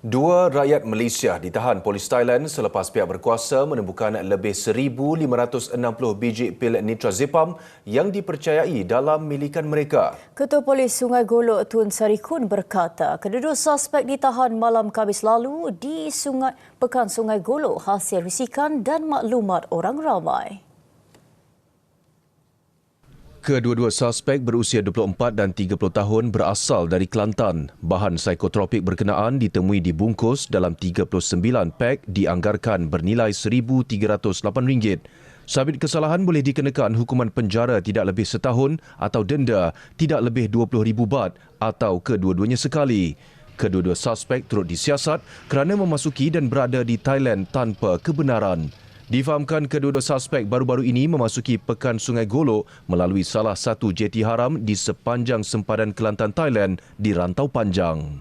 Dua rakyat Malaysia ditahan polis Thailand selepas pihak berkuasa menemukan lebih 1,560 biji pil nitrazepam yang dipercayai dalam milikan mereka. Ketua Polis Sungai Golok Tun Sarikun berkata, kedua-dua suspek ditahan malam Khamis lalu di Pekan Sungai Golok hasil risikan dan maklumat orang ramai. Kedua-dua suspek berusia 24 dan 30 tahun berasal dari Kelantan. Bahan psikotropik berkenaan ditemui dibungkus dalam 39 pak dianggarkan bernilai RM1,308. Sabit kesalahan boleh dikenakan hukuman penjara tidak lebih setahun atau denda tidak lebih RM20,000 atau kedua-duanya sekali. Kedua-dua suspek turut disiasat kerana memasuki dan berada di Thailand tanpa kebenaran. Difahamkan kedua-dua suspek baru-baru ini memasuki Pekan Sungai Golok melalui salah satu jeti haram di sepanjang sempadan Kelantan Thailand di Rantau Panjang.